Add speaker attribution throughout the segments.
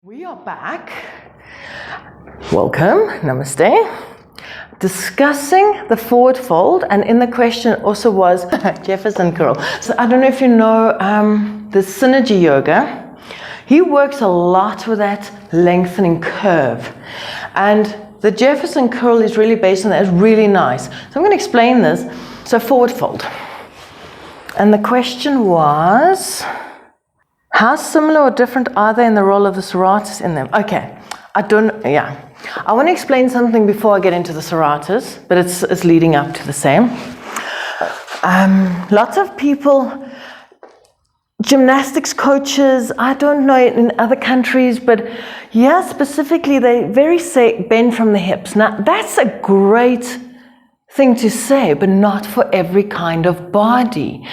Speaker 1: We are back. Welcome, namaste. Discussing the forward fold, and in the question also was Jefferson Curl. So I don't know if you know the synergy yoga. He works a lot with that lengthening curve, and the Jefferson Curl is really based on that. It's really nice. So I'm going to explain this. So forward fold, and the question was, how similar or different are they in the role of the serratus in them? Okay, I want to explain something before I get into the serratus, but it's leading up to the same. Lots of people, gymnastics coaches, I don't know in other countries, but yeah, specifically they say bend from the hips. Now that's a great thing to say, but not for every kind of body.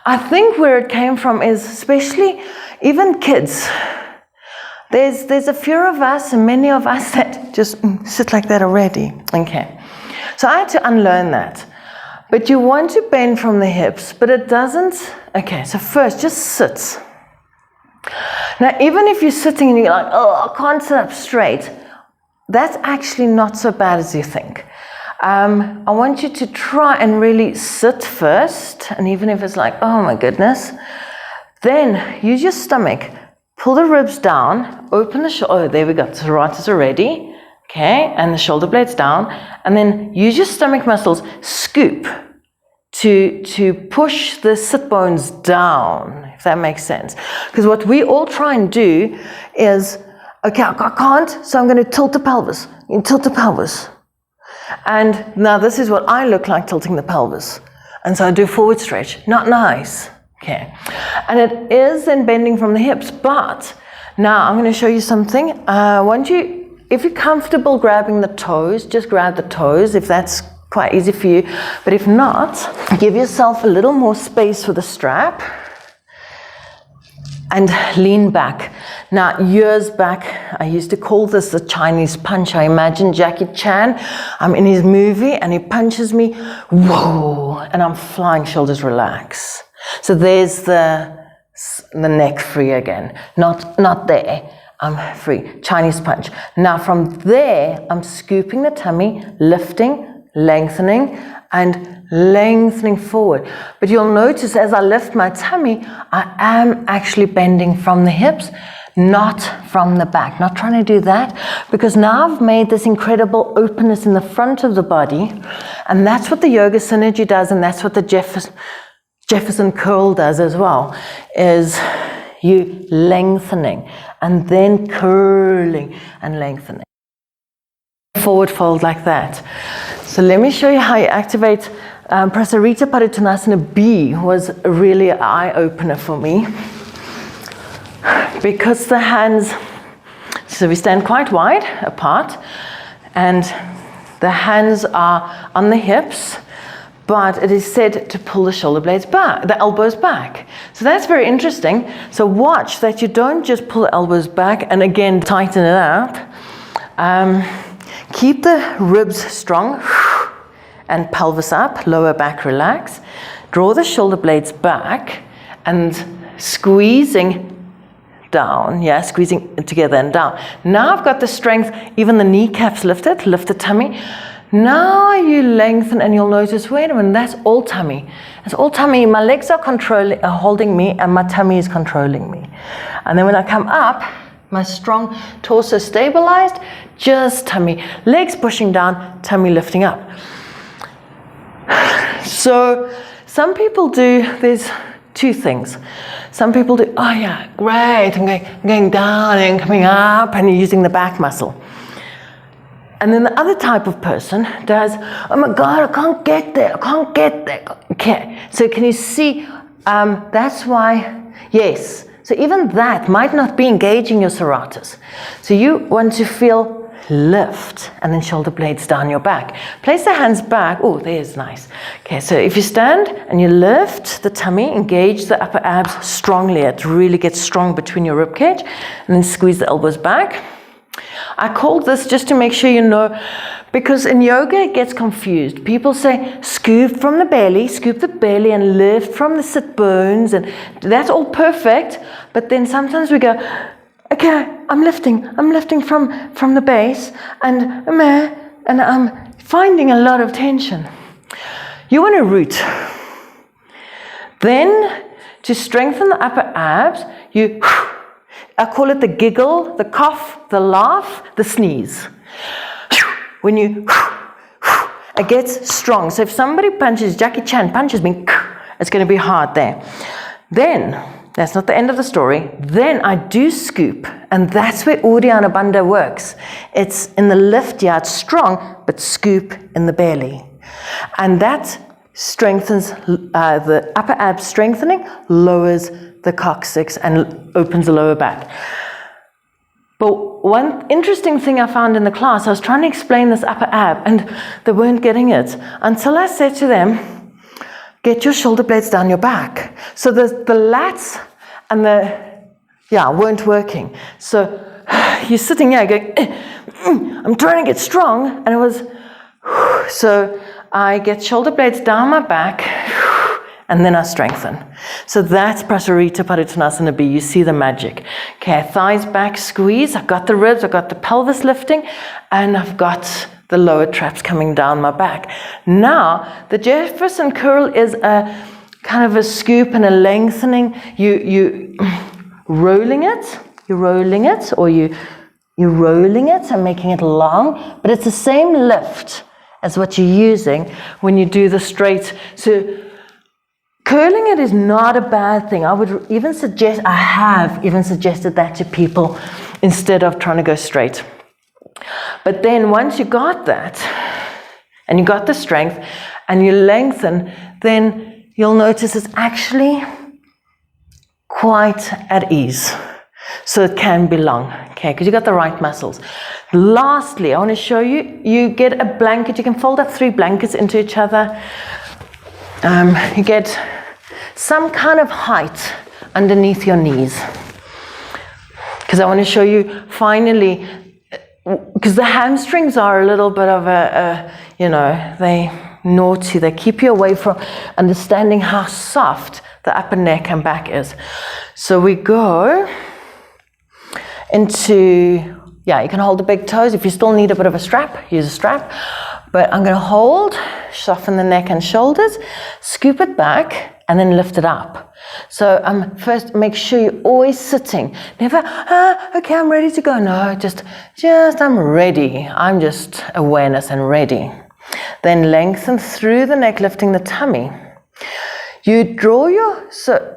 Speaker 1: I think where it came from is especially even kids. There's a few of us, and many of us that just sit like that already. Okay, so I had to unlearn that. But you want to bend from the hips, but it doesn't. Okay, so first just sit. Now even if you're sitting and you're like, oh, I can't sit up straight, that's actually not so bad as you think. I want you to try and really sit first, and even if it's like, oh my goodness, then use your stomach, pull the ribs down, open the shoulder. Oh, there we go, serratus already. Okay, and the shoulder blades down, and then use your stomach muscles, scoop to push the sit bones down, if that makes sense. Because what we all try and do is, okay, I can't, so I'm going to tilt the pelvis. You tilt the pelvis. And now this is what I look like tilting the pelvis. And so I do forward stretch. Not nice. Okay. And it is then bending from the hips. But now I'm going to show you something. If you're comfortable grabbing the toes, just grab the toes if that's quite easy for you. But if not, give yourself a little more space for the strap. And lean back. Now, years back, I used to call this the Chinese punch. I imagine Jackie Chan, I'm in his movie and he punches me, whoa, and I'm flying, shoulders relax. So there's the neck free again. Not there, I'm free, Chinese punch. Now from there, I'm scooping the tummy, lifting, lengthening, and lengthening forward. But you'll notice as I lift my tummy, I am actually bending from the hips, not from the back. Not trying to do that, because now I've made this incredible openness in the front of the body, and that's what the yoga synergy does, and that's what the Jefferson Curl does as well, is you lengthening and then curling and lengthening. Forward fold like that. So let me show you how you activate Paschimottanasana B. Was really an eye-opener for me, because the hands, so we stand quite wide apart and the hands are on the hips, but it is said to pull the shoulder blades back, the elbows back. So that's very interesting. So watch that you don't just pull the elbows back and again tighten it up. Keep the ribs strong and pelvis up, lower back relax. Draw the shoulder blades back and squeezing down, squeezing together and down. Now I've got the strength, even the kneecaps lifted, lift the tummy. Now you lengthen and you'll notice, wait a minute, that's all tummy. It's all tummy. My legs are holding me and my tummy is controlling me. And then when I come up, my strong torso stabilized, just tummy, legs pushing down, tummy lifting up. So some people do, there's two things. Some people do, oh yeah, great, I'm going down and coming up and you're using the back muscle. And then the other type of person does, oh my God, I can't get there. Okay, so can you see, that's why, yes. So even that might not be engaging your serratus. So you want to feel lift and then shoulder blades down your back. Place the hands back. Oh, there's nice. Okay, so if you stand and you lift the tummy, engage the upper abs strongly. It really gets strong between your rib cage, and then squeeze the elbows back. I called this just to make sure you know, because in yoga it gets confused. People say scoop from the belly, scoop the belly and lift from the sit bones, and that's all perfect. But then sometimes we go, okay, I'm lifting from the base, and I'm finding a lot of tension. You want to root. Then, to strengthen the upper abs, I call it the giggle, the cough, the laugh, the sneeze. When you, it gets strong. So if somebody punches, Jackie Chan punches me, it's going to be hard there. Then, that's not the end of the story. Then I do scoop, and that's where Uddiyana Bandha works. It's in the lift, yeah, it's strong, but scoop in the belly. And that strengthens the upper abs strengthening, lowers the coccyx and opens the lower back. But one interesting thing I found in the class, I was trying to explain this upper ab and they weren't getting it until I said to them, get your shoulder blades down your back. So the lats and weren't working. So you're sitting here going, I'm trying to get strong, and it was, so I get shoulder blades down my back, and then I strengthen. So that's Paschimottanasana B. You see the magic. Okay, thighs back, squeeze. I've got the ribs, I've got the pelvis lifting, and I've got the lower traps coming down my back. Now, the Jefferson Curl is a kind of a scoop and a lengthening. You rolling it, or you're rolling it and making it long, but it's the same lift as what you're using when you do the straight. So curling it is not a bad thing. I would even suggest, I have even suggested that to people instead of trying to go straight. But then once you got that, and you got the strength, and you lengthen, then you'll notice it's actually quite at ease. So it can be long, okay, because you got the right muscles. Lastly, I want to show you, you get a blanket, you can fold up 3 blankets into each other. You get some kind of height underneath your knees. Because I want to show you finally, because the hamstrings are a little bit of they naughty. They keep you away from understanding how soft the upper neck and back is. So we go into, you can hold the big toes. If you still need a bit of a strap, use a strap. But I'm going to hold, soften the neck and shoulders, scoop it back, and then lift it up. So first make sure you're always sitting. Never, okay, I'm ready to go. No, just I'm ready. I'm just awareness and ready. Then lengthen through the neck, lifting the tummy. You draw your, so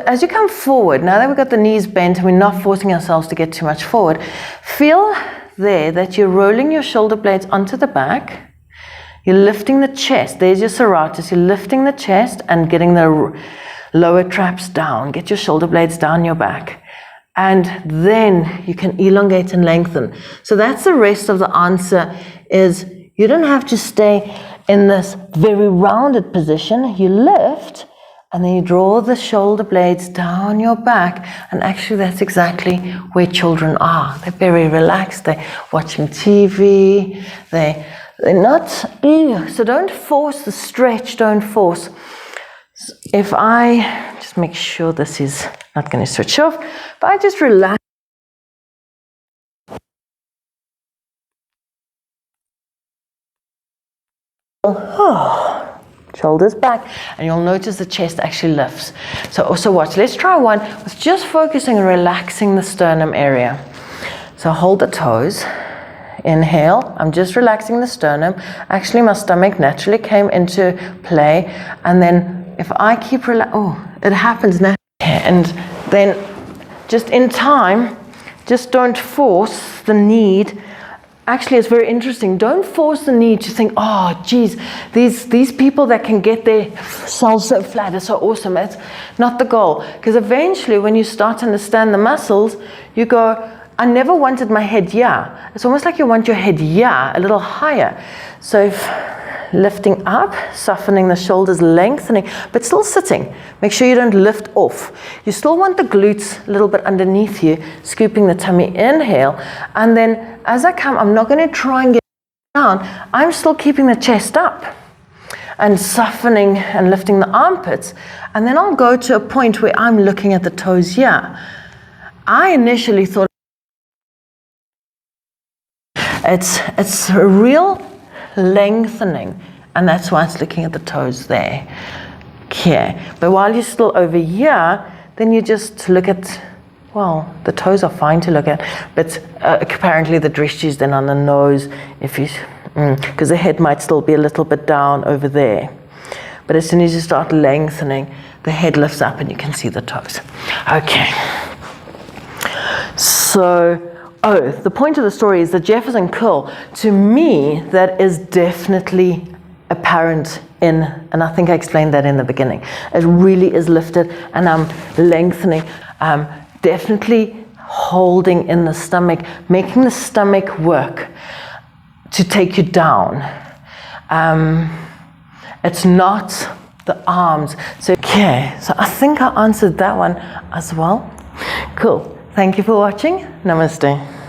Speaker 1: as you come forward, now that we've got the knees bent and we're not forcing ourselves to get too much forward, feel there that you're rolling your shoulder blades onto the back. You're lifting the chest. There's your serratus. You're lifting the chest and getting the lower traps down. Get your shoulder blades down your back. And then you can elongate and lengthen. So that's the rest of the answer, is you don't have to stay in this very rounded position. You lift and then you draw the shoulder blades down your back. And actually that's exactly where children are. They're very relaxed. They're watching TV. They're not, so don't force the stretch, don't force. If I just make sure this is not going to switch off, but I just relax. Shoulders back, and you'll notice the chest actually lifts. So also watch, let's try one with just focusing and relaxing the sternum area. So hold the toes. Inhale, I'm just relaxing the sternum. Actually, my stomach naturally came into play. And then if I keep it happens naturally. And then just in time, just don't force the need. Actually, it's very interesting. Don't force the need to think, oh, geez, these people that can get their cells so flat is so awesome. That's not the goal. Because eventually, when you start to understand the muscles, you go, I never wanted my head here. It's almost like you want your head here, a little higher. So if lifting up, softening the shoulders, lengthening, but still sitting. Make sure you don't lift off. You still want the glutes a little bit underneath you, scooping the tummy, inhale. And then as I come, I'm not going to try and get down. I'm still keeping the chest up and softening and lifting the armpits. And then I'll go to a point where I'm looking at the toes here. I initially thought it's a real lengthening, and that's why it's looking at the toes there. Okay, but while you're still over here, then you just look at, well, the toes are fine to look at, but apparently the drishti is then on the nose, if you, because the head might still be a little bit down over there. But as soon as you start lengthening, the head lifts up and you can see the toes. Okay. So, the point of the story is that Jefferson Curl, to me, that is definitely apparent in, and I think I explained that in the beginning. It really is lifted, and I'm lengthening, definitely holding in the stomach, making the stomach work to take you down. It's not the arms. So, okay, so I think I answered that one as well. Cool. Thank you for watching. Namaste.